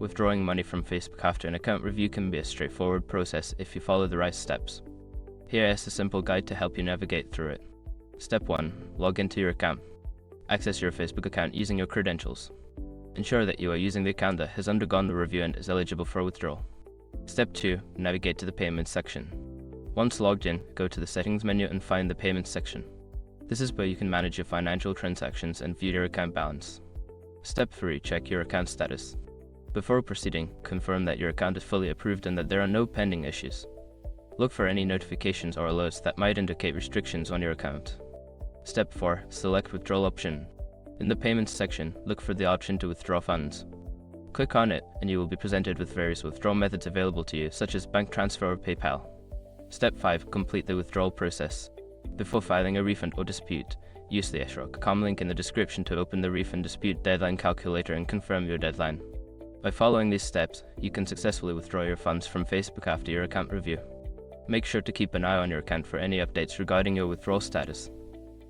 Withdrawing money from Facebook after an account review can be a straightforward process if you follow the right steps. Here is a simple guide to help you navigate through it. Step 1. Log into your account. Access your Facebook account using your credentials. Ensure that you are using the account that has undergone the review and is eligible for withdrawal. Step 2. Navigate to the Payments section. Once logged in, go to the Settings menu and find the Payments section. This is where you can manage your financial transactions and view your account balance. Step 3. Check your account status. Before proceeding, confirm that your account is fully approved and that there are no pending issues. Look for any notifications or alerts that might indicate restrictions on your account. Step 4. Select Withdrawal option. In the Payments section, look for the option to withdraw funds. Click on it and you will be presented with various withdrawal methods available to you, such as bank transfer or PayPal. Step 5. Complete the withdrawal process. Before filing a refund or dispute, use the SROC.com link in the description to open the refund dispute deadline calculator and confirm your deadline. By following these steps, you can successfully withdraw your funds from Facebook after your account review. Make sure to keep an eye on your account for any updates regarding your withdrawal status.